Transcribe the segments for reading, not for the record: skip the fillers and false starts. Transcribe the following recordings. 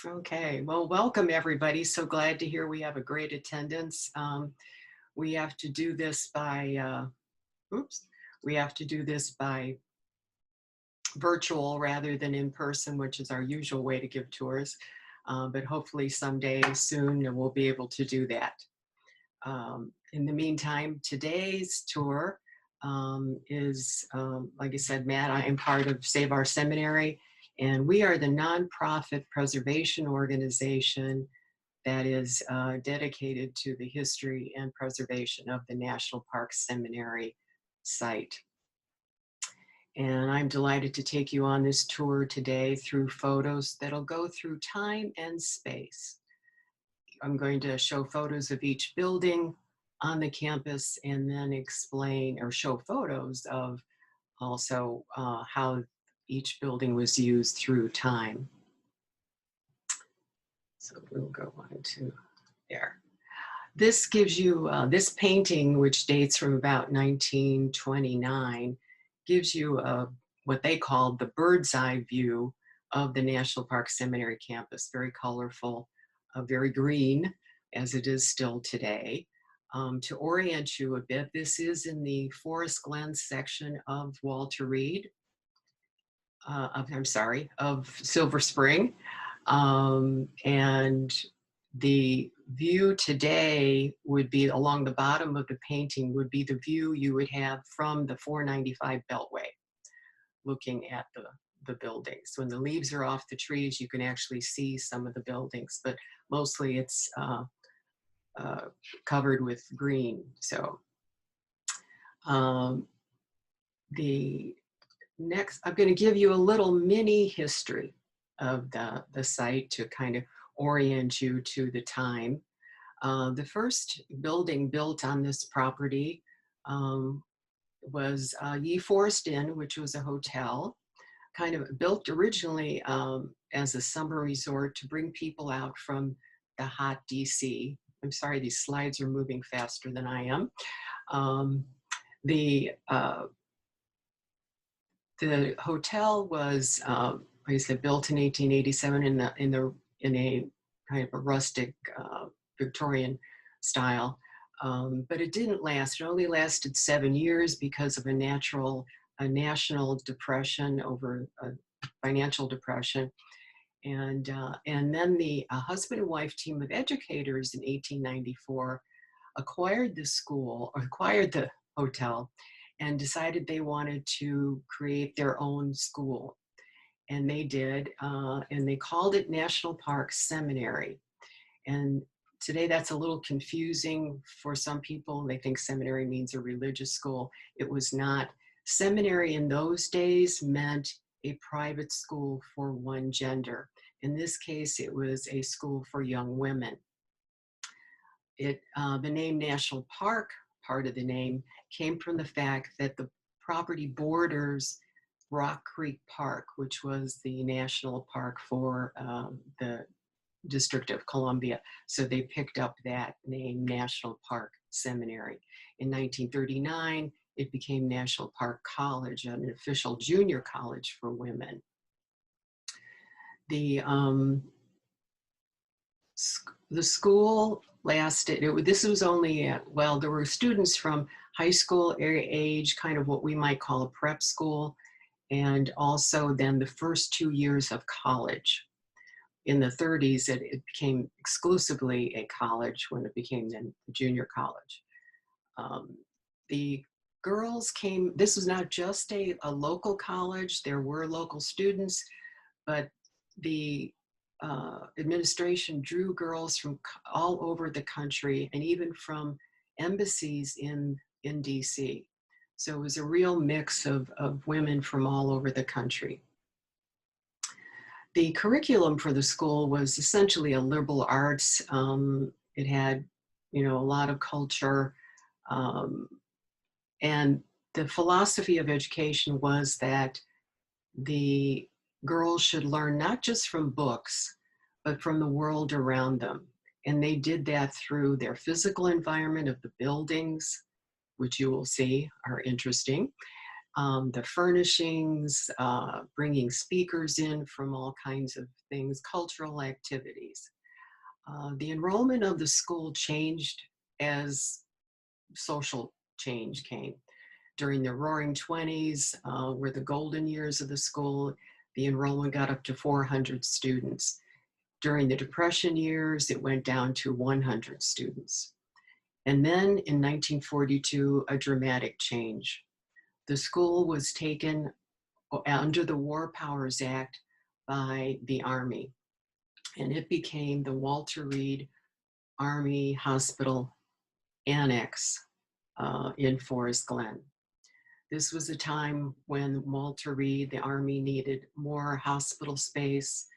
Okay, well, welcome everybody. So glad to hear we have a great attendance. We have to do this by, oops, we have to do this by virtual rather than in person, which is our usual way to give tours. But hopefully someday soon we'll be able to do that. In the meantime, today's tour is, like I said, Matt, I am part of Save Our Seminary, and we are the nonprofit preservation organization that is dedicated to the history and preservation of the National Park Seminary site. And I'm delighted to take you on this tour today through photos that'll go through time and space. I'm going to show photos of each building on the campus and then explain or show photos of also how each building was used through time. So we'll go on to there. This gives you, this painting, which dates from about 1929, gives you what they called the bird's eye view of the National Park Seminary campus. Very colorful, very green, as it is still today. To orient you a bit, this is in the Forest Glen section of Walter Reed, of Silver Spring. And the view today would be along the bottom of the painting would be the view you would have from the 495 Beltway, looking at the buildings. When the leaves are off the trees, you can actually see some of the buildings, but mostly it's covered with green. So the next, I'm going to give you a little mini history of the site to kind of orient you to the time. The first building built on this property was Ye Forest Inn, which was a hotel, kind of built originally as a summer resort to bring people out from the hot DC. I'm sorry, these slides are moving faster than I am. The hotel was, like I said, built in 1887 in a kind of a rustic Victorian style, but it didn't last. It only lasted 7 years because of a national depression over a financial depression. And then the husband and wife team of educators in 1894 acquired the hotel and decided they wanted to create their own school. And they did, and they called it National Park Seminary. And today that's a little confusing for some people. They think seminary means a religious school. It was not. Seminary in those days meant a private school for one gender. In this case, it was a school for young women. The name National Park, part of the name, came from the fact that the property borders Rock Creek Park, which was the national park for the District of Columbia. So they picked up that name, National Park Seminary. In 1939, it became National Park College, an official junior college for women. The school lasted, this was only, well, there were students from high school age, kind of what we might call a prep school, and also then the first 2 years of college. In the 30s, it became exclusively a college when it became then the junior college. The girls came, this was not just a local college, there were local students, but the administration drew girls from all over the country and even from embassies in DC. So it was a real mix of women from all over the country. The curriculum for the school was essentially a liberal arts. It had, a lot of culture. And the philosophy of education was that the girls should learn not just from books, but from the world around them. And they did that through their physical environment of the buildings, which you will see are interesting, the furnishings, bringing speakers in from all kinds of things, cultural activities. The enrollment of the school changed as social change came. During the Roaring Twenties, were the golden years of the school. The enrollment got up to 400 students. During the Depression years, it went down to 100 students. And then in 1942, a dramatic change. The school was taken under the War Powers Act by the Army, and it became the Walter Reed Army Hospital Annex in Forest Glen. This was a time when Walter Reed, the Army, needed more hospital space,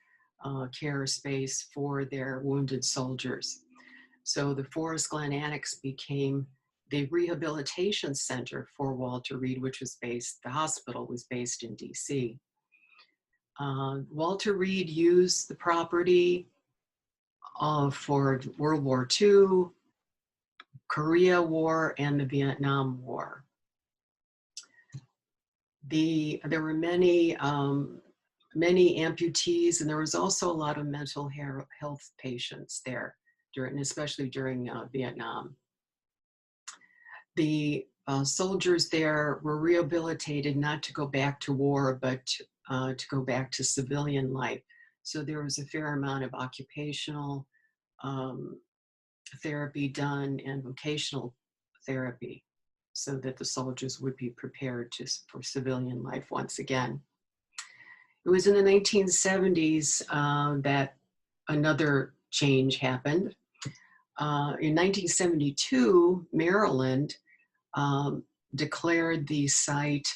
care space for their wounded soldiers. So the Forest Glen Annex became the rehabilitation center for Walter Reed, which was based, the hospital was based in DC. Walter Reed used the property for World War II, Korea War, and the Vietnam War. There were many amputees, and there was also a lot of mental health patients there, especially during Vietnam. The soldiers there were rehabilitated not to go back to war, but to go back to civilian life. So there was a fair amount of occupational therapy done and vocational therapy so that the soldiers would be prepared for civilian life once again. It was in the 1970s that another change happened. In 1972, Maryland declared the site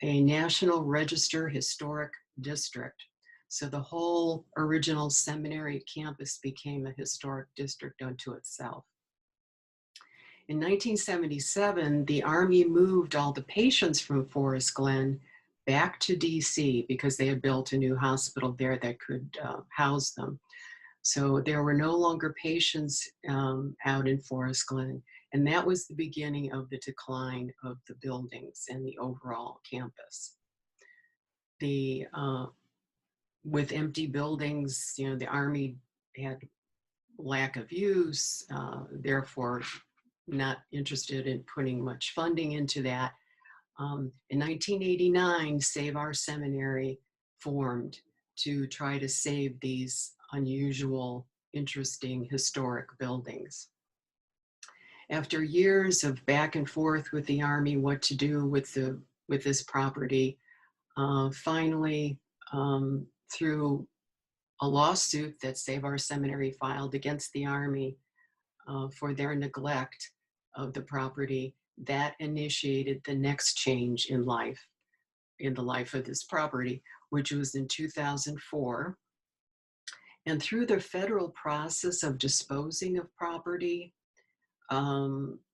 a National Register Historic District. So the whole original seminary campus became a historic district unto itself. In 1977, the Army moved all the patients from Forest Glen back to DC because they had built a new hospital there that could house them. So there were no longer patients out in Forest Glen, and that was the beginning of the decline of the buildings and the overall campus. With empty buildings, the Army had lack of use, therefore not interested in putting much funding into that. In 1989, Save Our Seminary formed to try to save these unusual, interesting, historic buildings. After years of back and forth with the Army, what to do with this property, finally, through a lawsuit that Save Our Seminary filed against the Army for their neglect of the property, that initiated the next change in the life of this property, which was in 2004. And through the federal process of disposing of property, it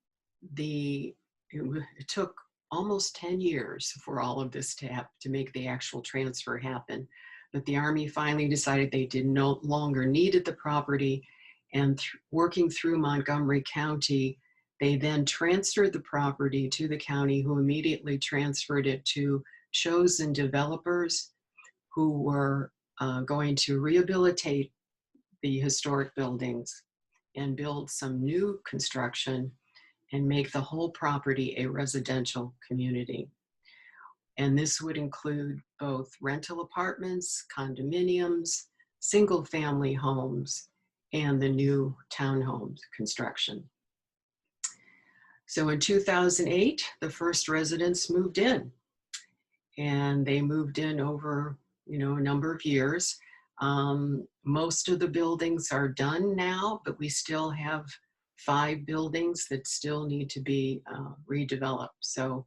took almost 10 years for all of this to make the actual transfer happen. But the Army finally decided they no longer needed the property, and working through Montgomery County, they then transferred the property to the county, who immediately transferred it to chosen developers who were going to rehabilitate the historic buildings and build some new construction and make the whole property a residential community. And this would include both rental apartments, condominiums, single-family homes, and the new townhomes construction. So in 2008, the first residents moved in, and they moved in over a number of years. Most of the buildings are done now, but we still have 5 buildings that still need to be redeveloped. So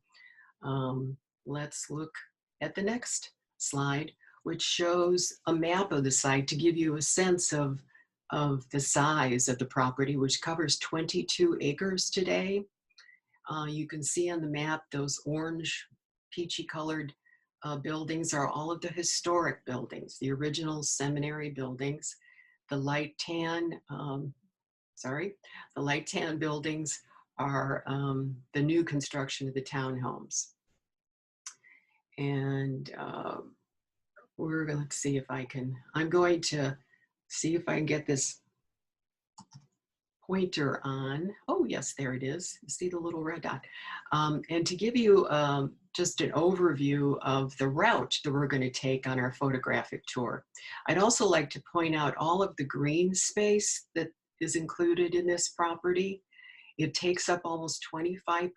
let's look at the next slide, which shows a map of the site to give you a sense of the size of the property, which covers 22 acres today. You can see on the map those orange, peachy colored buildings are all of the historic buildings, the original seminary buildings. The light tan buildings are the new construction of the townhomes. And we're going to see if I can, I'm going to see if I can get this pointer on. Oh, yes, there it is. See the little red dot. And to give you just an overview of the route that we're going to take on our photographic tour, I'd also like to point out all of the green space that is included in this property. It takes up almost 25%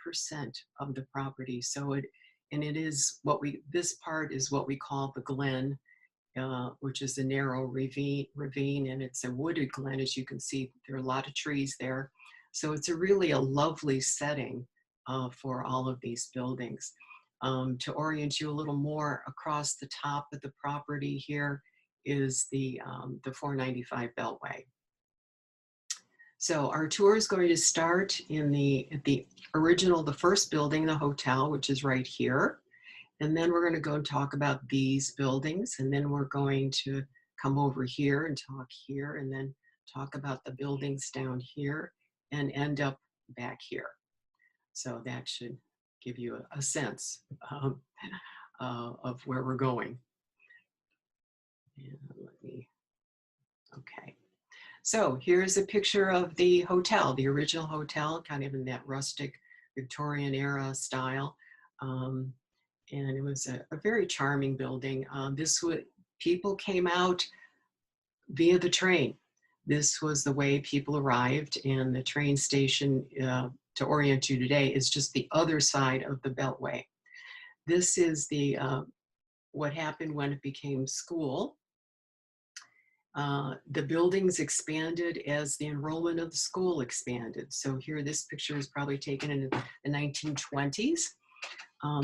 of the property. So it is what this part is what we call the Glen, which is a narrow ravine, and it's a wooded glen. As you can see, there are a lot of trees there. So it's really a lovely setting for all of these buildings. To orient you a little more, across the top of the property here is the 495 Beltway. So our tour is going to start at the original, the first building, the hotel, which is right here. And then we're going to go and talk about these buildings. And then we're going to come over here and talk here, and then talk about the buildings down here, and end up back here. So that should give you a sense of where we're going. And okay. So here's a picture of the hotel, the original hotel, kind of in that rustic Victorian era style. And it was a very charming building. People came out via the train. This was the way people arrived, and the train station, to orient you today, is just the other side of the Beltway. This is what happened when it became school. The buildings expanded as the enrollment of the school expanded. So here, this picture is probably taken in the 1920s.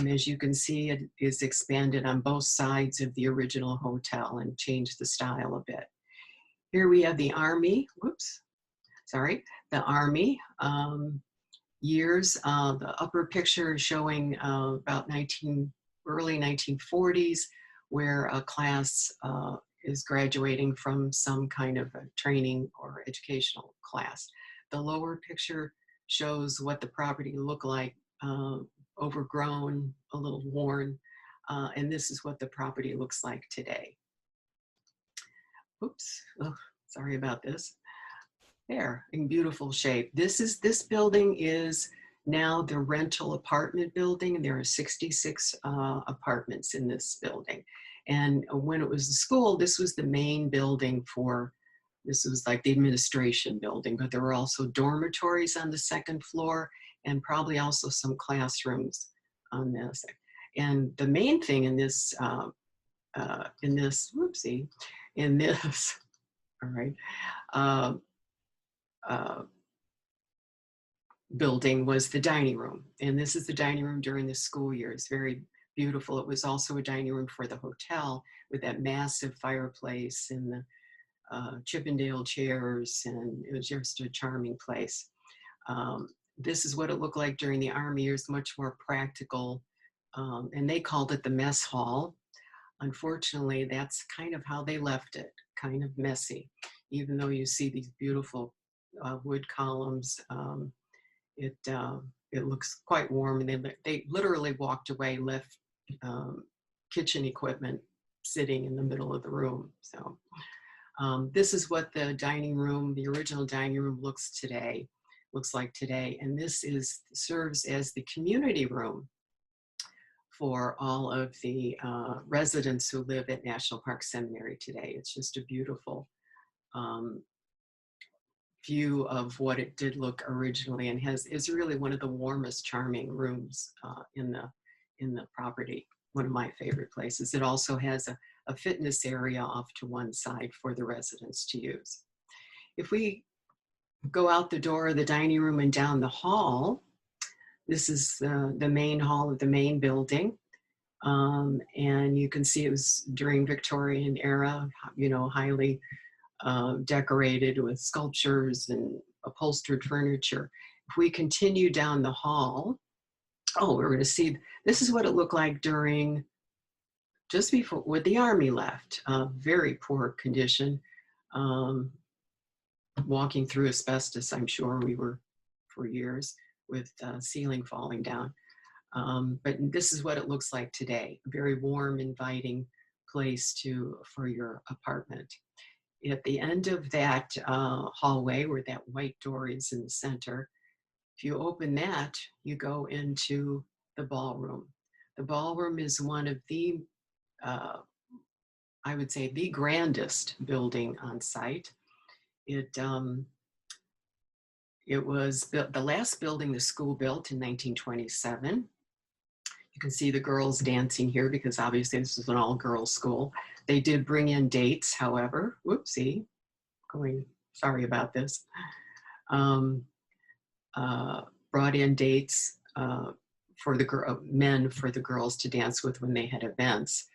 As you can see, it is expanded on both sides of the original hotel and changed the style a bit. Here we have the Army, the Army years. The upper picture is showing about early 1940s, where a class is graduating from some kind of a training or educational class. The lower picture shows what the property looked like, overgrown, a little worn, and this is what the property looks like today. Oops, oh, sorry about this. There, in beautiful shape. This building is now the rental apartment building, and there are 66 apartments in this building. And when it was the school, this was the main building this was like the administration building, but there were also dormitories on the second floor, and probably also some classrooms on this. And the main thing in this, all right, building was the dining room. And this is the dining room during the school year. It's very beautiful. It was also a dining room for the hotel, with that massive fireplace and the Chippendale chairs, and it was just a charming place. This is what it looked like during the Army years, much more practical, and they called it the mess hall. Unfortunately, that's kind of how they left it, kind of messy. Even though you see these beautiful wood columns, it looks quite warm, and they literally walked away, left kitchen equipment sitting in the middle of the room. So this is what the dining room, the original dining room, looks like today. And this serves as the community room for all of the residents who live at National Park Seminary today. It's just a beautiful view of what it did look originally, and is really one of the warmest, charming rooms in the property. One of my favorite places. It also has a fitness area off to one side for the residents to use. If we go out the door of the dining room and down the hall, this is the main hall of the main building. And you can see it was during Victorian era, highly decorated with sculptures and upholstered furniture. If we continue down the hall, we're going to see, this is what it looked like just before, when the Army left. Very poor condition. Walking through asbestos, I'm sure we were for years, with ceiling falling down. But this is what it looks like today. A very warm, inviting place for your apartment. At the end of that hallway where that white door is in the center, if you open that, you go into the ballroom. The ballroom is one of the, I would say, the grandest building on site. It was built, the last building the school built in 1927. You can see the girls dancing here because obviously this is an all-girls school. They did bring in dates, however. Whoopsie, sorry about this. Brought in dates for the men for the girls to dance with when they had events.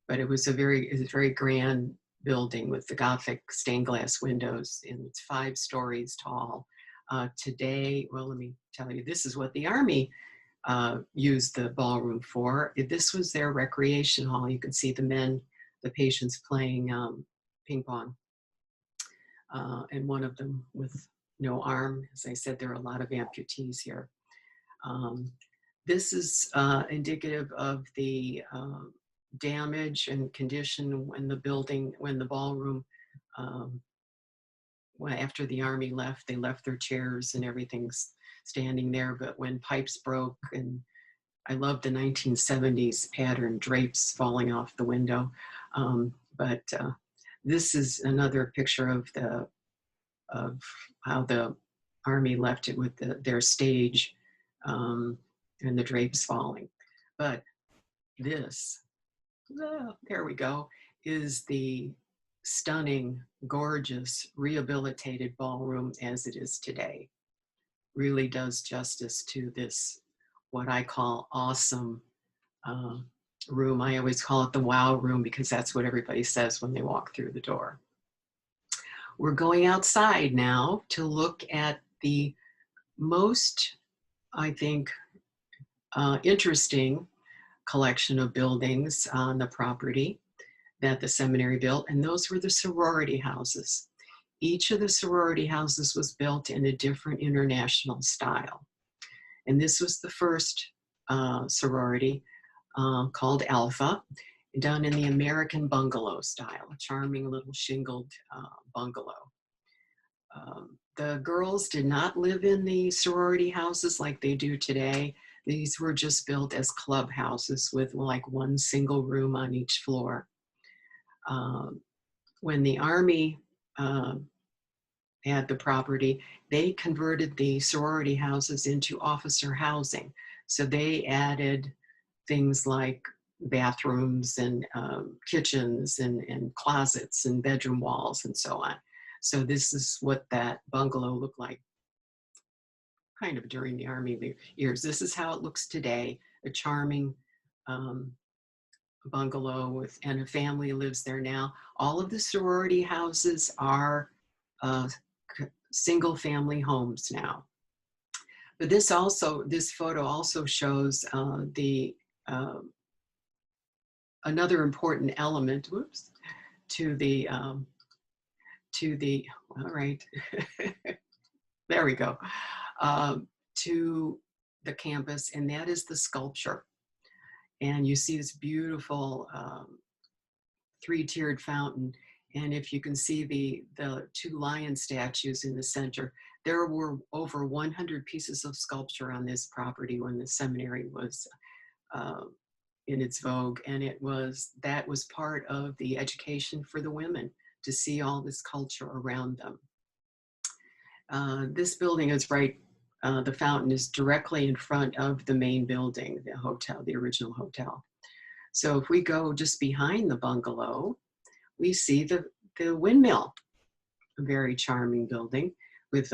But it was a very grand building with the Gothic stained glass windows, and it's 5 stories tall. Today, well, let me tell you, this is what the Army used the ballroom for. This was their recreation hall. You can see the patients playing ping pong. And one of them with no arm. As I said, there are a lot of amputees here. This is indicative of the damage and condition when the ballroom, after the Army left, they left their chairs and everything's standing there. But when pipes broke, and I love the 1970s pattern drapes falling off the window. This is another picture of how the Army left it with their stage and the drapes falling. But this, there we go, is the stunning, gorgeous, rehabilitated ballroom as it is today. Really does justice to this, what I call awesome room. I always call it the wow room because that's what everybody says when they walk through the door. We're going outside now to look at the most, I think, interesting collection of buildings on the property that the seminary built, and those were the sorority houses. Each of the sorority houses was built in a different international style. And this was the first sorority called Alpha, done in the American bungalow style, a charming little shingled bungalow. The girls did not live in the sorority houses like they do today. These were just built as clubhouses with like one single room on each floor. When the Army had the property, they converted the sorority houses into officer housing. So they added things like bathrooms and kitchens and closets and bedroom walls and so on. So this is what that bungalow looked like kind of during the Army years. This is how it looks today, a charming bungalow and a family lives there now. All of the sorority houses are single family homes now. But this photo also shows another important element, to the, all right, there we go, to the campus, and that is the sculpture. And you see this beautiful 3-tiered fountain. And if you can see the 2 lion statues in the center, there were over 100 pieces of sculpture on this property when the seminary was in its vogue. And that was part of the education for the women, to see all this culture around them. This building is right, the fountain is directly in front of the main building, the hotel, the original hotel. So if we go just behind the bungalow, we see the windmill, a very charming building with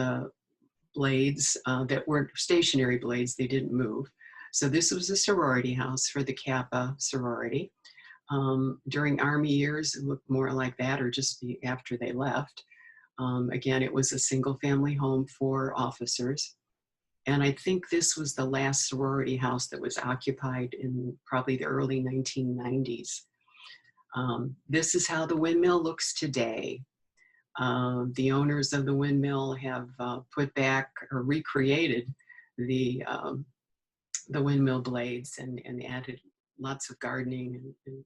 blades that weren't stationary blades, they didn't move. So this was a sorority house for the Kappa sorority. During Army years, it looked more like that, or just after they left. Again, it was a single family home for officers. And I think this was the last sorority house that was occupied in probably the early 1990s. This is how the windmill looks today. The owners of the windmill have put back or recreated the the windmill blades and added lots of gardening and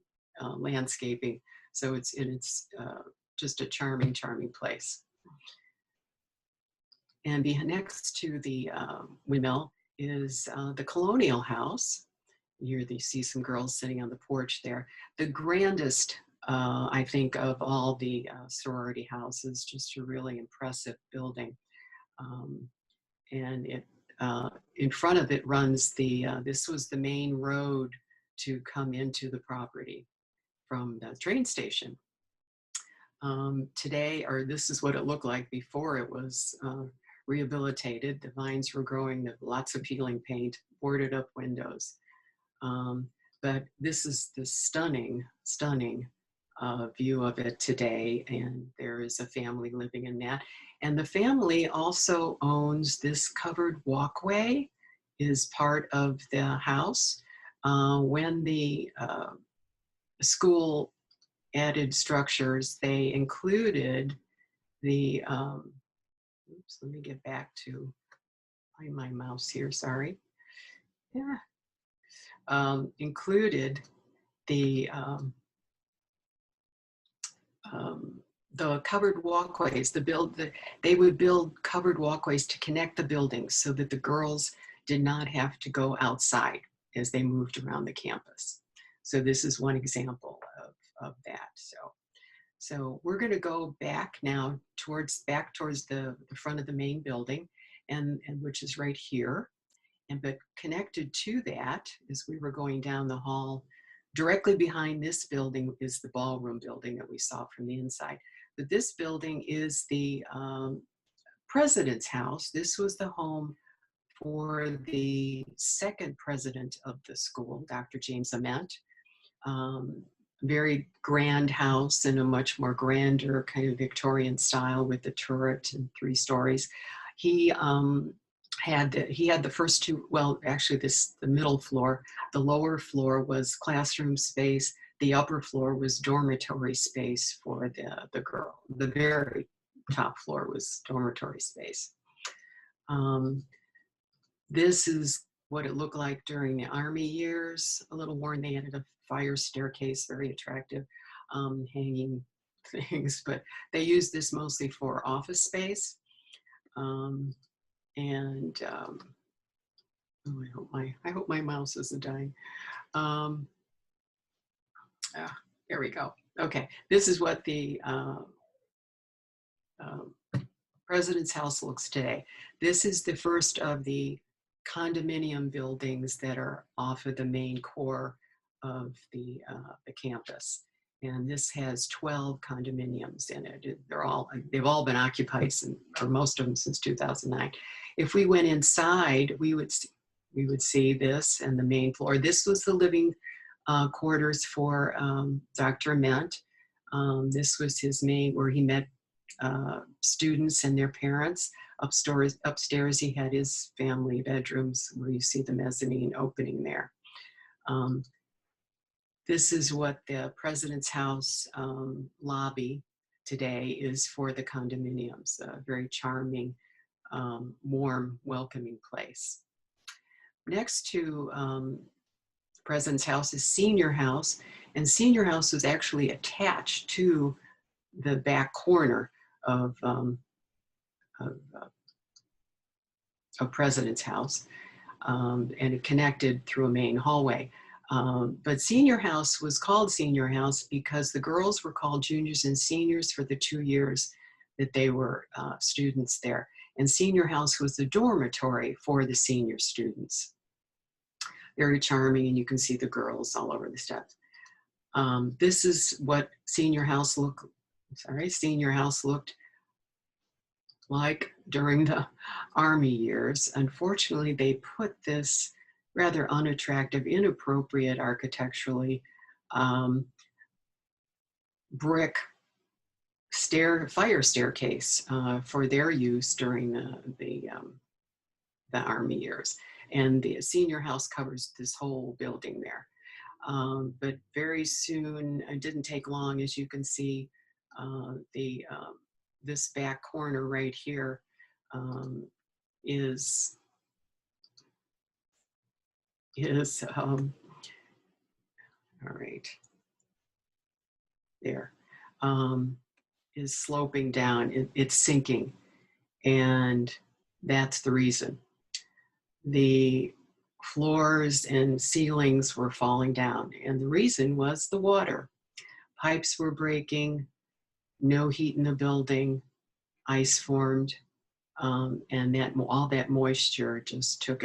landscaping. So it's just a charming, charming place. And next to the windmill is the Colonial House. Here you see some girls sitting on the porch there. The grandest, I think, of all the sorority houses, just a really impressive building. Um, and it in front of it runs this was the main road to come into the property from the train station. Today, or this is what it looked like before it was rehabilitated. The vines were growing, lots of peeling paint, boarded up windows. But this is the stunning, stunning view of it today. And there is a family living in that. And the family also owns this covered walkway, is part of the house. When the school added structures, they included the, oops, let me get back to find my mouse here, sorry. Yeah. Included the covered walkways, they would build covered walkways to connect the buildings so that the girls did not have to go outside as they moved around the campus. So this is one example of that. So we're going to go back now towards the front of the main building, and which is right here. But connected to that, as we were going down the hall, directly behind this building is the ballroom building that we saw from the inside. But this building is the president's house. This was the home for the second president of the school, Dr. James Ament. Very grand house in a much more grander kind of Victorian style with the turret and 3 stories. He had the first two, well, actually the middle floor. The lower floor was classroom space. The upper floor was dormitory space for the girl. The very top floor was dormitory space. This is what it looked like during the Army years. A little worn. They added a fire staircase, very attractive, hanging things, but they used this mostly for office space. Oh, I hope my mouse isn't dying. There we go. Okay, this is what the President's House looks today. This is the first of the condominium buildings that are off of the main core of the campus. And this has 12 condominiums in it. They've all been occupied for most of them since 2009. If we went inside, we would see this and the main floor. This was the living quarters for Dr. Ament. This was his where he met students and their parents. Upstairs he had his family bedrooms where you see the mezzanine opening there. This is what the President's House lobby today is for the condominiums. A very charming, warm, welcoming place. Next to President's House is Senior House, and Senior House was actually attached to the back corner of President's House, and it connected through a main hallway. But Senior House was called Senior House because the girls were called juniors and seniors for the 2 years that they were students there. And Senior House was the dormitory for the senior students. Very charming, and you can see the girls all over the steps. This is what Senior House looked like during the Army years. Unfortunately, they put this rather unattractive, inappropriate architecturally brick fire staircase for their use during the Army years. And the Senior House covers this whole building there. But very soon, it didn't take long, as you can see, this back corner right here is is, all right, there, um, is sloping down. It's sinking. And that's the reason. The floors and ceilings were falling down. And the reason was the water. Pipes were breaking, no heat in the building, ice formed, and that all that moisture just took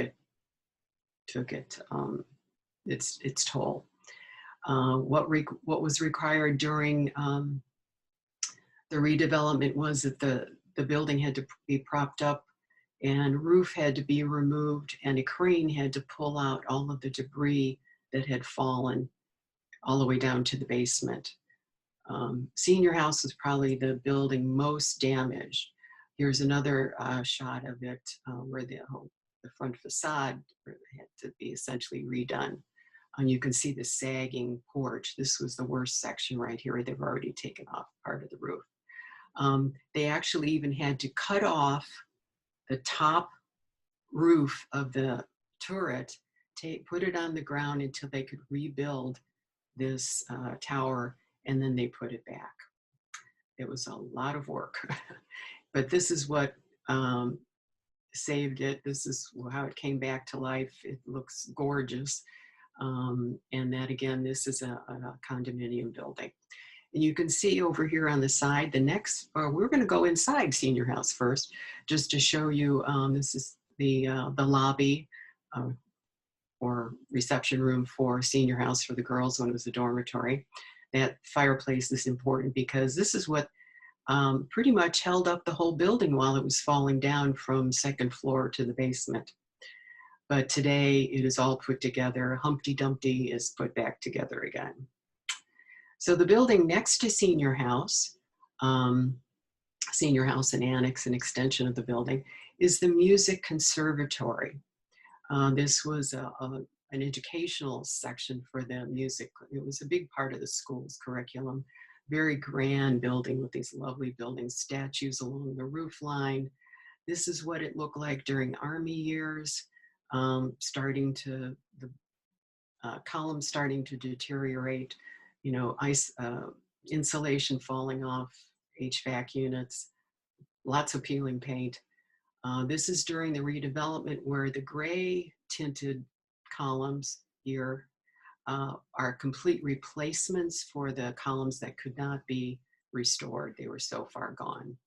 its toll. What was required during the redevelopment was that the building had to be propped up and roof had to be removed and a crane had to pull out all of the debris that had fallen all the way down to the basement. Senior house was probably the building most damaged. Here's another shot of it where the front facade had to be essentially redone. And you can see the sagging porch. This was the worst section right here. They've already taken off part of the roof. They actually even had to cut off the top roof of the turret, put it on the ground until they could rebuild this tower, and then they put it back. It was a lot of work, but this is what saved it. This is how it came back to life. It looks gorgeous. And that again, this is a condominium building. And you can see over here on the side, the next, we're going to go inside senior house first, just to show you, this is the lobby or reception room for senior house for the girls when it was a dormitory. That fireplace is important because this is what pretty much held up the whole building while it was falling down from second floor to the basement. But today it is all put together. Humpty Dumpty is put back together again. So the building next to senior house and annex, an extension of the building, is the Music Conservatory. This was an educational section for the music. It was a big part of the school's curriculum. Very grand building with these lovely building statues along the roof line. This is what it looked like during Army years, the columns starting to deteriorate, you know, insulation falling off, HVAC units, lots of peeling paint. This is during the redevelopment where the gray tinted columns here are complete replacements for the columns that could not be restored. They were so far gone.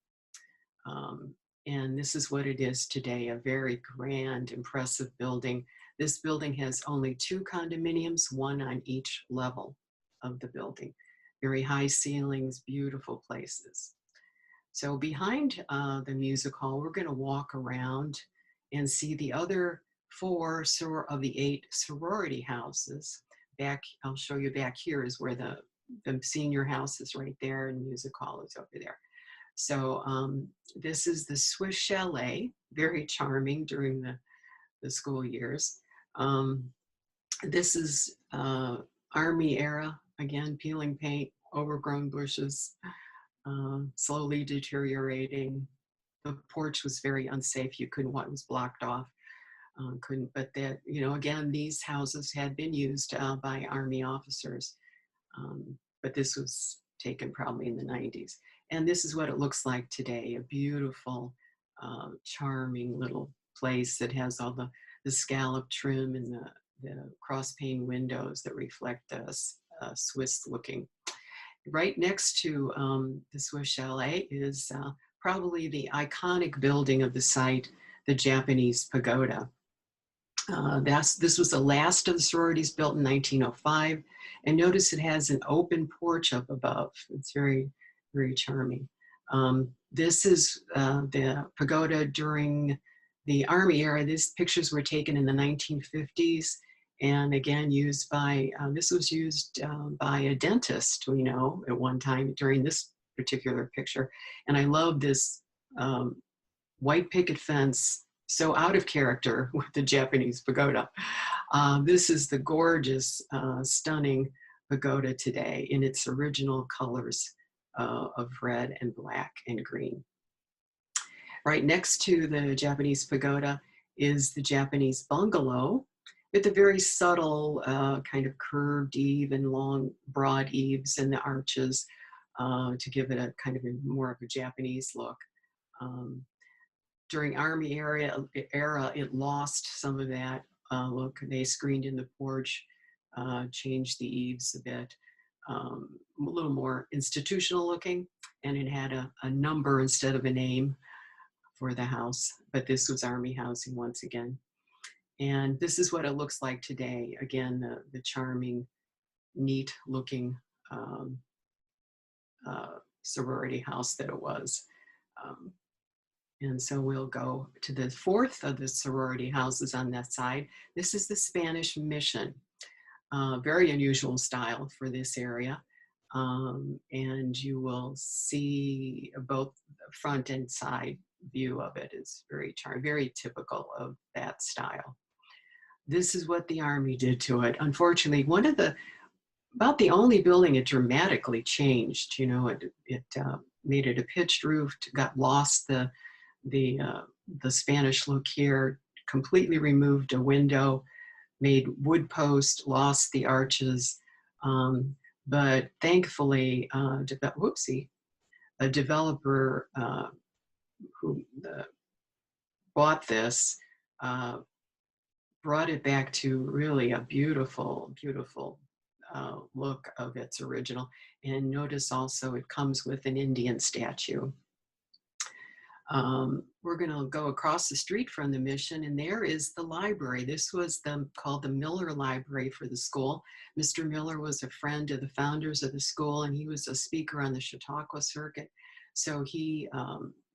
And this is what it is today, a very grand, impressive building. This building has only 2 condominiums, 1 on each level of the building. Very high ceilings, beautiful places. So behind the music hall, we're going to walk around and see the other 4 of the 8 sorority houses. I'll show you back here is where the senior house is right there and music hall is over there. So this is the Swiss Chalet, very charming during the school years. This is Army era, again, peeling paint, overgrown bushes, slowly deteriorating. The porch was very unsafe. You couldn't walk, it was blocked off. But that, you know, again, these houses had been used by Army officers, but this was taken probably in the 90s. And this is what it looks like today, a beautiful, charming little place that has all the scallop trim and the cross pane windows that reflect the Swiss looking. Right next to the Swiss Chalet is probably the iconic building of the site, the Japanese Pagoda. This was the last of the sororities built in 1905. And notice it has an open porch up above. It's very, very charming. This is the pagoda during the Army era. These pictures were taken in the 1950s. And again, this was used by a dentist, we know, at one time during this particular picture. And I love this white picket fence, so out of character with the Japanese pagoda. This is the gorgeous, stunning pagoda today in its original colors of red and black and green. Right next to the Japanese pagoda is the Japanese bungalow. with the very subtle kind of curved eave and long, broad eaves and the arches to give it a kind of more of a Japanese look. Um, During Army era, it lost some of that look. They screened in the porch, changed the eaves a bit, a little more institutional looking, and it had a number instead of a name for the house. But this was Army housing once again. And this is what it looks like today. Again, the charming, neat looking um, sorority house that it was. Um, And so we'll go to the fourth of the sorority houses on that side. This is the Spanish Mission. Very unusual style for this area. And you will see both the front and side view of it is very charming, very typical of that style. This is what the Army did to it. Unfortunately, about the only building it dramatically changed. You know, it made it a pitched roof, got lost the Spanish look here, completely removed a window, made wood post, lost the arches, but thankfully, a developer who bought this brought it back to really a beautiful, beautiful look of its original. And notice also it comes with an Indian statue. We're going to go across the street from the Mission, and there is the library. This was called the Miller Library for the school. Mr. Miller was a friend of the founders of the school, and he was a speaker on the Chautauqua circuit. So he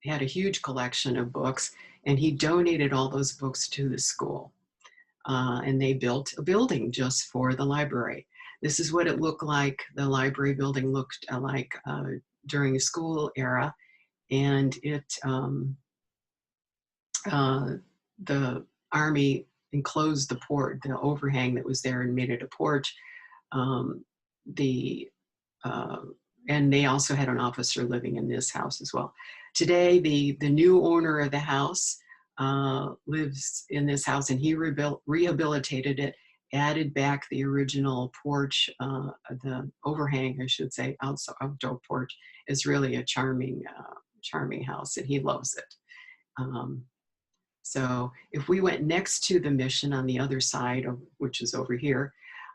had a huge collection of books, and he donated all those books to the school. And they built a building just for the library. This is what it looked like. The library building looked like during the school era. And the Army enclosed the overhang that was there and made it a porch. And they also had an officer living in this house as well. Today, the new owner of the house lives in this house, and he rehabilitated it, added back the original porch, the overhang, I should say, outdoor porch. Is really a charming house, and he loves it. So if we went next to the Mission on the other side, which is over here,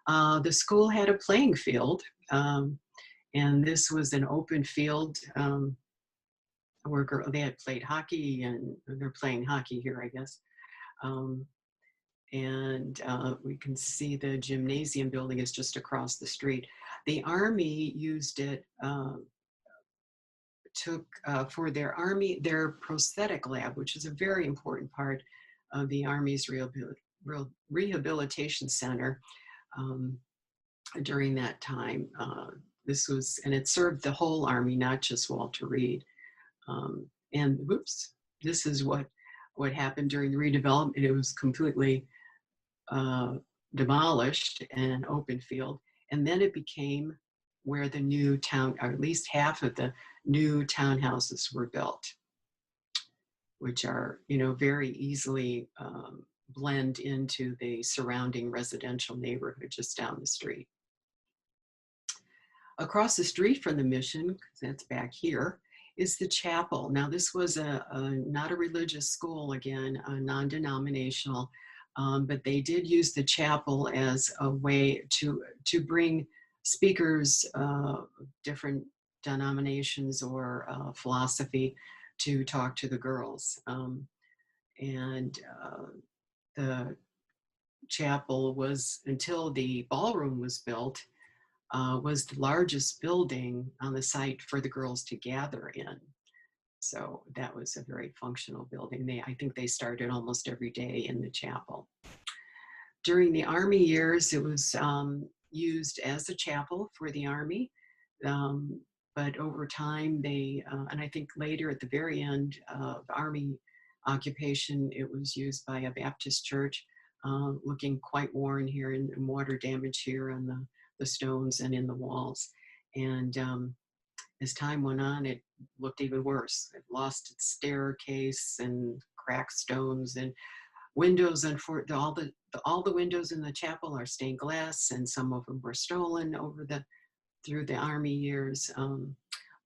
the school had a playing field, and this was an open field where they had played hockey, and they're playing hockey here, I guess. And we can see the gymnasium building is just across the street. The Army used it for their prosthetic lab, which is a very important part of the Army's rehabilitation center during that time. And it served the whole Army, not just Walter Reed. And whoops, this is what happened during the redevelopment. It was completely demolished and open field. And then it became where the new town, or at least half of the new townhouses were built, which are, very easily blend into the surrounding residential neighborhood just down the street. Across the street from the Mission, because that's back here, is the chapel. Now, this was not a religious school, again, non-denominational, but they did use the chapel as a way to bring speakers of different denominations or philosophy to talk to the girls. The chapel was, until the ballroom was built, was the largest building on the site for the girls to gather in. So that was a very functional building. I think they started almost every day in the chapel. During the Army years, it was used as a chapel for the Army. But over time, and I think later at the very end of Army occupation, it was used by a Baptist church, looking quite worn here and water damage here on the stones and in the walls. And as time went on, it looked even worse. It lost its staircase and cracked stones. And windows, and all the windows in the chapel are stained glass, and some of them were stolen through the Army years.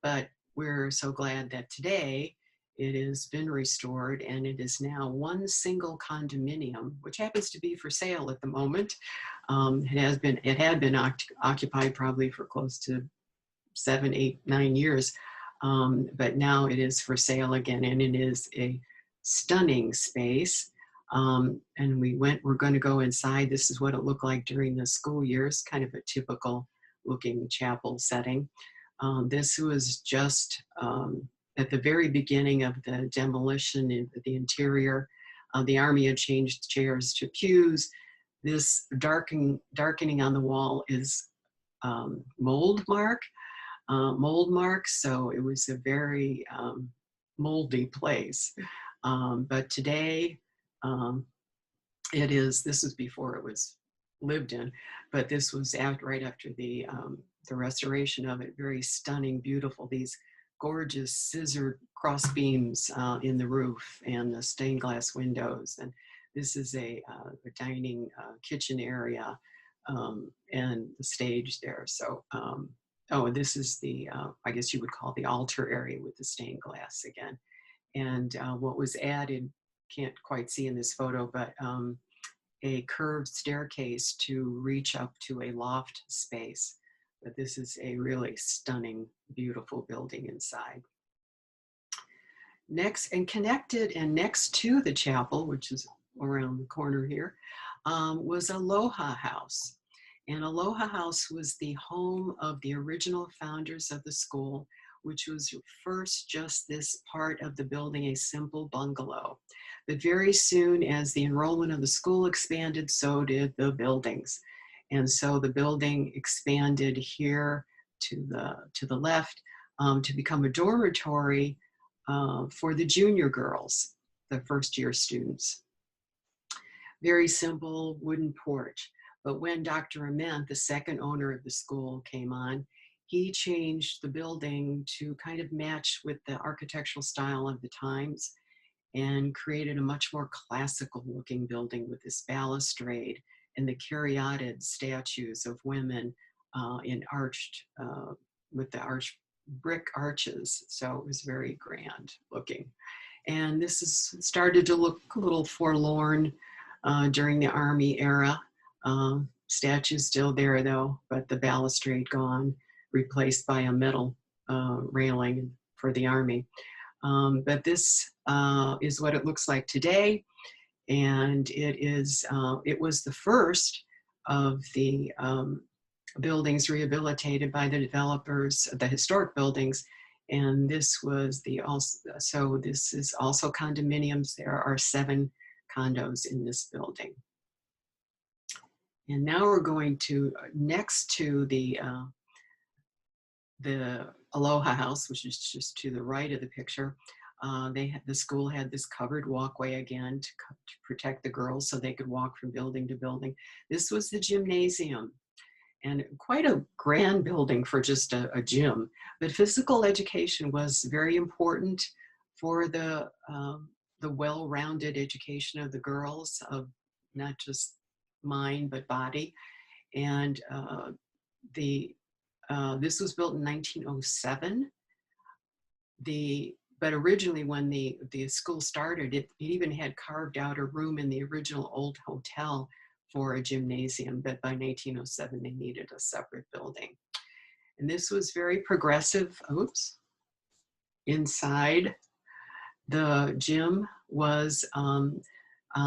But we're so glad that today it has been restored, and it is now one single condominium, which happens to be for sale at the moment. It had been occupied probably for close to 7, 8, 9 years, but now it is for sale again, and it is a stunning space. And we're going to go inside. This is what it looked like during the school years, kind of a typical looking chapel setting. This was just at the very beginning of the demolition in the interior. The Army had changed chairs to pews. This darkening on the wall is mold marks, so it was a very moldy place. But today, this was before it was lived in, but this was right after the restoration of it. Very stunning, beautiful, these gorgeous scissored cross beams in the roof and the stained glass windows. And this is a dining kitchen area and the stage there. So, and this is the, I guess you would call the altar area with the stained glass again. And what was added, can't quite see in this photo, but a curved staircase to reach up to a loft space. But this is a really stunning, beautiful building inside. Next, and connected and next to the chapel, which is around the corner here, was Aloha House. And Aloha House was the home of the original founders of the school, which was first just this part of the building, a simple bungalow. But very soon, as the enrollment of the school expanded, so did the buildings. And so the building expanded here to the left to become a dormitory for the junior girls, the first-year students. Very simple wooden porch. But when Dr. Ament, the second owner of the school, came on, he changed the building to kind of match with the architectural style of the times and created a much more classical looking building with this balustrade and the caryatid statues of women with the arched brick arches. So it was very grand looking. And this is started to look a little forlorn during the Army era. Statues still there though, but the balustrade gone, replaced by a metal railing for the Army. But this is what it looks like today. And it was the first of the buildings rehabilitated by the developers, the historic buildings. And this was this is also condominiums. There are 7 condos in this building. And now we're going to, next to the Aloha House, which is just to the right of the picture, the school had this covered walkway again to protect the girls so they could walk from building to building. This was the gymnasium, and quite a grand building for just a gym. But physical education was very important for the well-rounded education of the girls, of not just mind but body. And this was built in 1907. But originally, when the school started, it even had carved out a room in the original old hotel for a gymnasium, but by 1907 they needed a separate building. And this was very progressive. Oops. Inside the gym was, on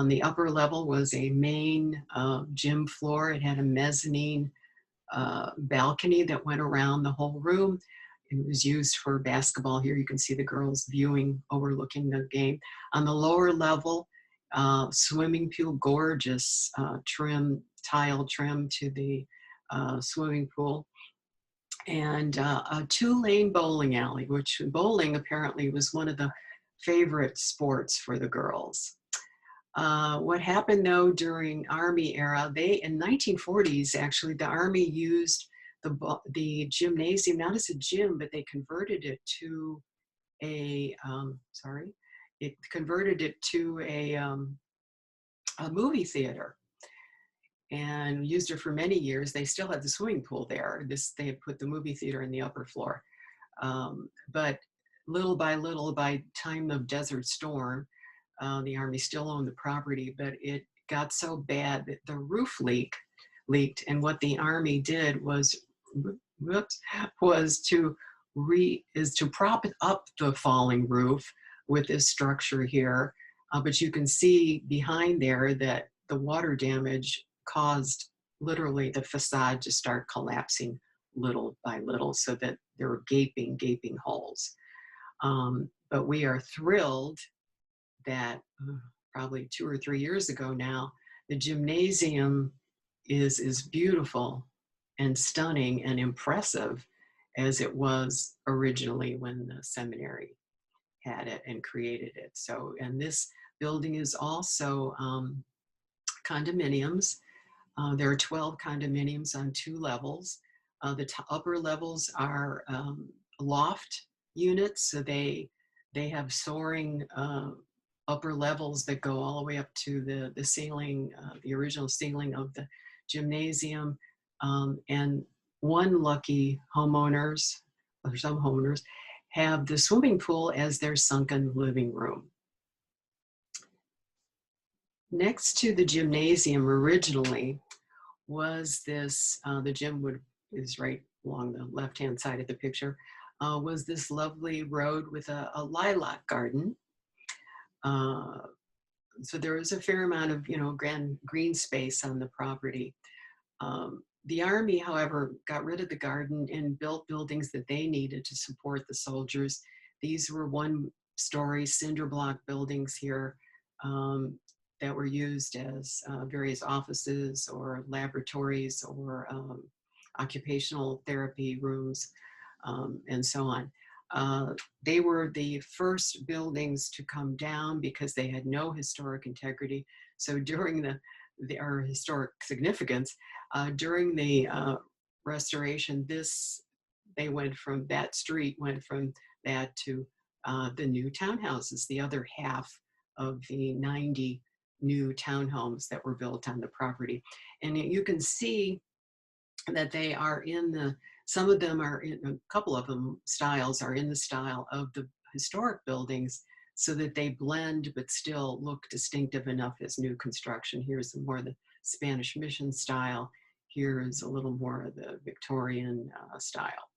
the upper level was a main gym floor. It had a mezzanine balcony that went around the whole room. It was used for basketball. Here you can see the girls viewing, overlooking the game. On the lower level, swimming pool, gorgeous tile trim to the swimming pool. And a 2-lane bowling alley, which bowling apparently was one of the favorite sports for the girls. What happened though during Army era, in 1940s, actually, the Army used the gymnasium, not as a gym, but they converted it to a, a movie theater and used it for many years. They still had the swimming pool there. They had put the movie theater in the upper floor. But little by little, by time of Desert Storm, the Army still owned the property, but it got so bad that the roof leaked. And what the Army did was, was to prop up the falling roof with this structure here. But you can see behind there that the water damage caused literally the facade to start collapsing little by little, so that there were gaping holes. But we are thrilled that probably 2 or 3 years ago now, the gymnasium is beautiful and stunning and impressive as it was originally when the seminary had it and created it. So, and this building is also condominiums. There are 12 condominiums on 2 levels. The upper levels are loft units, so they have soaring upper levels that go all the way up to the ceiling, the original ceiling of the gymnasium. And one lucky homeowners, or some homeowners, have the swimming pool as their sunken living room. Next to the gymnasium originally was this, the gym is right along the left-hand side of the picture, was this lovely road with a lilac garden. So there was a fair amount of, green space on the property. The Army, however, got rid of the garden and built buildings that they needed to support the soldiers. These were 1-story cinder block buildings here that were used as various offices or laboratories or occupational therapy rooms, and so on. They were the first buildings to come down because they had no historic integrity. So during or historic significance, during the restoration, that street went from that to the new townhouses, the other half of the 90 new townhomes that were built on the property. And you can see that they are some of them are in, a couple of them styles are in the style of the historic buildings, so that they blend but still look distinctive enough as new construction. Here's more the Spanish Mission style. Here is a little more of the Victorian style.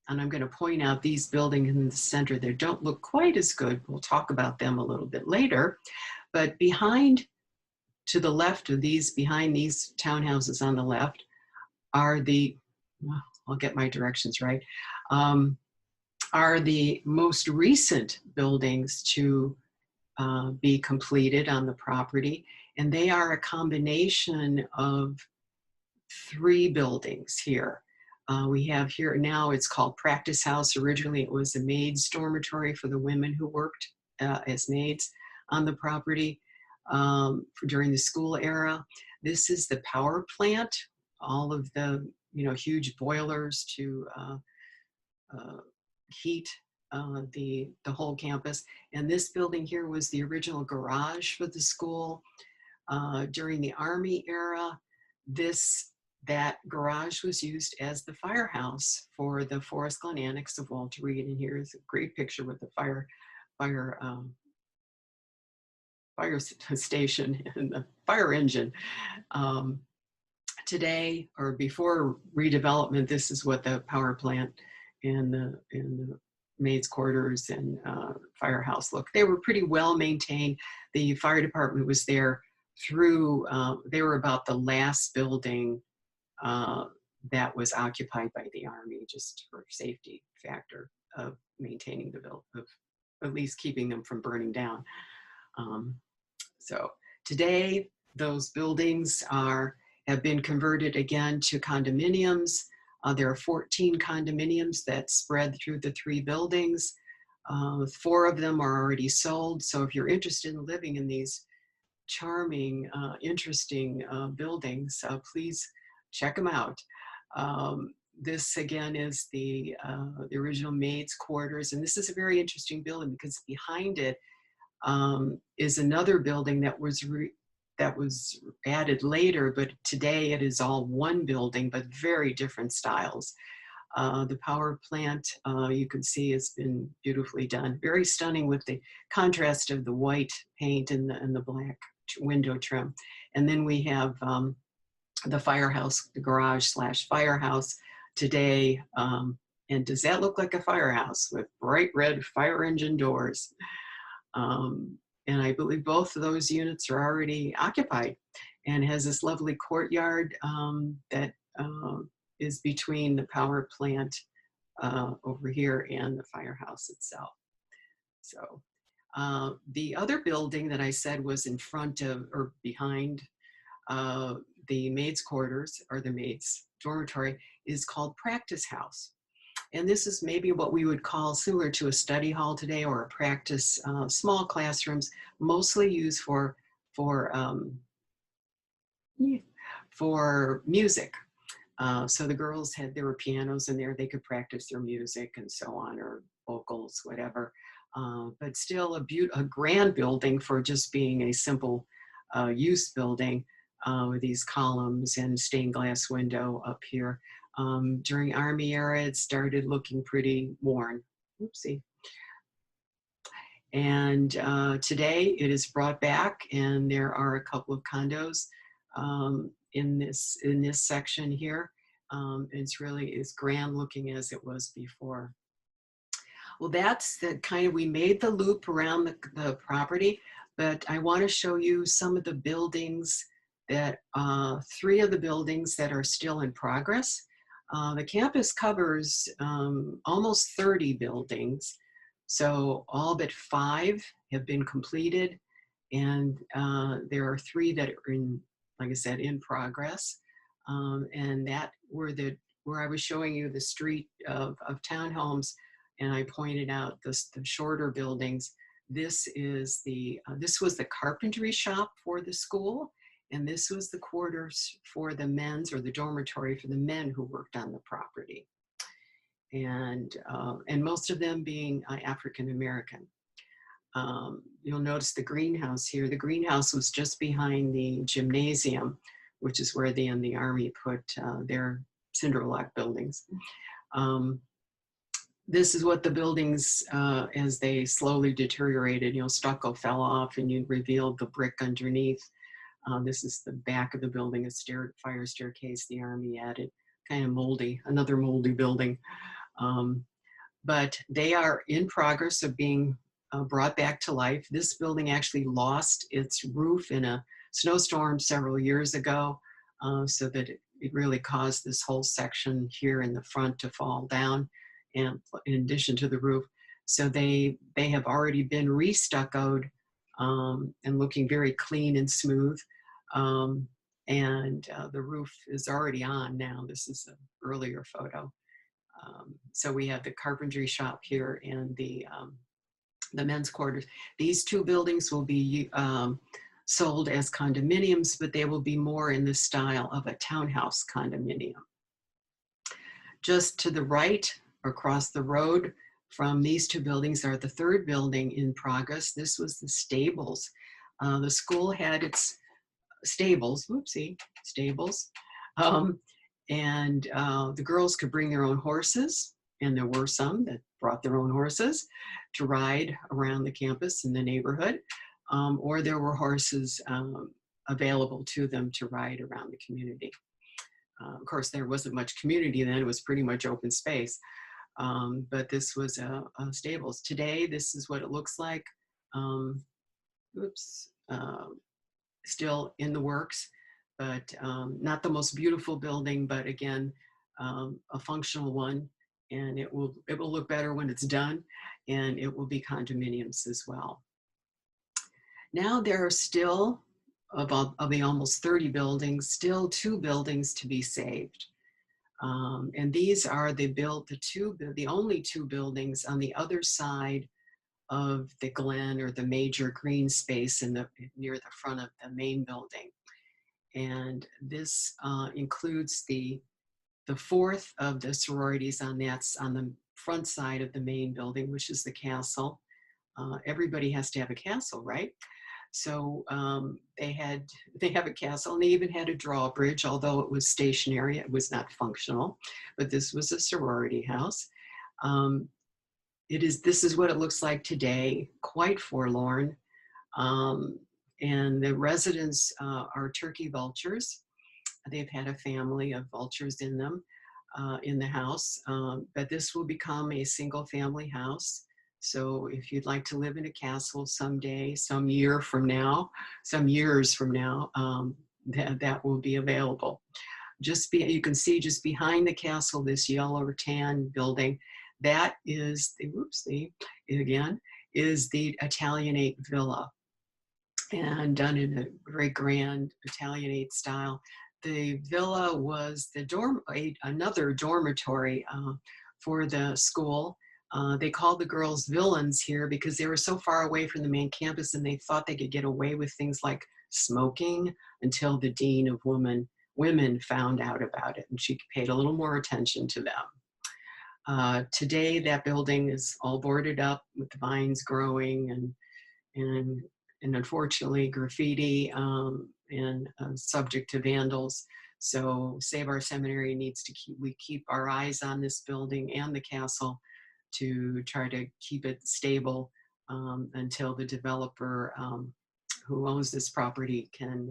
And I'm going to point out these buildings in the center that don't look quite as good. We'll talk about them a little bit later. But to the left of behind these townhouses on the left, are I'll get my directions right, are the most recent buildings to be completed on the property. And they are a combination of 3 buildings here. We have here now, it's called Practice House. Originally, it was a maid's dormitory for the women who worked as maids on the property during the school era. This is the power plant, all of the huge boilers to heat the whole campus. And this building here was the original garage for the school. During the Army era, that garage was used as the firehouse for the Forest Glen Annex of Walter Reed. And here's a great picture with the fire station and the fire engine. Today, or before redevelopment, this is what the power plant and the maids' quarters and firehouse look. They were pretty well maintained. The fire department was there through, they were about the last building that was occupied by the Army, just for safety factor of maintaining the building, of at least keeping them from burning down. So today, those buildings have been converted again to condominiums. There are 14 condominiums that spread through the 3 buildings. 4 of them are already sold. So if you're interested in living in these charming, interesting buildings, please check them out. This again is the original maids' quarters. And this is a very interesting building because behind it is another building that was added later, but today it is all one building, but very different styles. The power plant, you can see, has been beautifully done. Very stunning with the contrast of the white paint and the black window trim. And then we have the firehouse, the garage slash firehouse today. And does that look like a firehouse with bright red fire engine doors? And I believe both of those units are already occupied, and has this lovely courtyard that is between the power plant over here and the firehouse itself. So the other building that I said was in front of or behind the maids' quarters, or the maids' dormitory, is called Practice House. And this is maybe what we would call similar to a study hall today, or a practice, small classrooms, mostly used for music. So the girls there were pianos in there, they could practice their music and so on, or vocals, whatever. But still a grand building for just being a simple use building with these columns and stained glass window up here. During Army era, it started looking pretty worn. Oopsie. And today it is brought back, and there are a couple of condos in this section here. It's really as grand looking as it was before. Well, that's the kind of, we made the loop around the property, but I want to show you some of the buildings that, 3 of the buildings that are still in progress. The campus covers almost 30 buildings. So all but 5 have been completed, and there are 3 that are in, like I said, in progress. And that where I was showing you the street of townhomes, and I pointed out the shorter buildings. This is this was the carpentry shop for the school, and this was the quarters for the men's, or the dormitory for the men who worked on the property. And most of them being African American. You'll notice the greenhouse here. The greenhouse was just behind the gymnasium, which is where they in the Army put their cinder block buildings. This is what the buildings, as they slowly deteriorated, stucco fell off and you revealed the brick underneath. This is the back of the building, a fire staircase the Army added, kind of moldy, another moldy building. But they are in progress of being brought back to life. This building actually lost its roof in a snowstorm several years ago, so that it really caused this whole section here in the front to fall down, and in addition to the roof. So they have already been re-stuccoed and looking very clean and smooth. And the roof is already on now. This is an earlier photo. So we have the carpentry shop here and the men's quarters. These 2 buildings will be sold as condominiums, but they will be more in the style of a townhouse condominium. Just to the right, across the road from these 2 buildings, are the 3rd building in progress. This was the stables. The school had its stables, stables. And the girls could bring their own horses, and there were some that brought their own horses to ride around the campus and the neighborhood, or there were horses available to them to ride around the community. Of course, there wasn't much community then, it was pretty much open space, but this was stables. Today, this is what it looks like. Still in the works, but not the most beautiful building, but again, a functional one, and it will look better when it's done, and it will be condominiums as well. Now there are still, of the almost 30 buildings, still 2 buildings to be saved. And these are the only 2 buildings on the other side of the Glen, or the major green space near the front of the main building. And this includes the 4th of the sororities on the front side of the main building, which is the castle. everybody has to have a castle, right? So they have a castle, and they even had a drawbridge, although it was stationary, it was not functional. But this was a sorority house. Um, this is what it looks like today, quite forlorn. Um, and the residents are turkey vultures. They've had a family of vultures in them in the house, but this will become a single family house. So if you'd like to live in a castle someday, some years from now, that will be available. You can see just behind the castle, this yellow or tan building, that is is the Italianate villa, and done in a very grand Italianate style. The villa was another dormitory for the school. They called the girls villains here because they were so far away from the main campus, and they thought they could get away with things like smoking until the dean of women found out about it, and she paid a little more attention to them. Today, that building is all boarded up with vines growing and and unfortunately graffiti and subject to vandals. So Save Our Seminary needs to keep our eyes on this building and the castle to try to keep it stable until the developer who owns this property can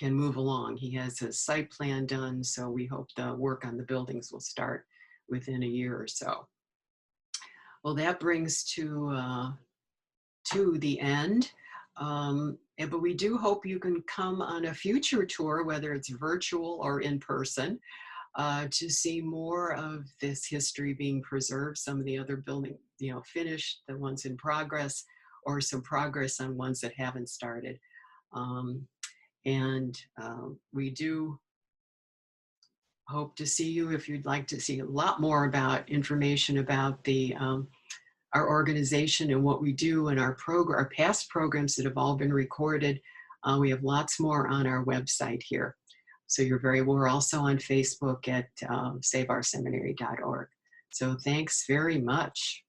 move along. He has a site plan done, so we hope the work on the buildings will start within a year or so. Well, that brings to the end. But we do hope you can come on a future tour, whether it's virtual or in person, to see more of this history being preserved, some of the other buildings, finished, the ones in progress, or some progress on ones that haven't started. We do hope to see you if you'd like to see a lot more about information about our organization and what we do, and our past programs that have all been recorded. We have lots more on our website here. So we're also on Facebook at saveourseminary.org. So thanks very much.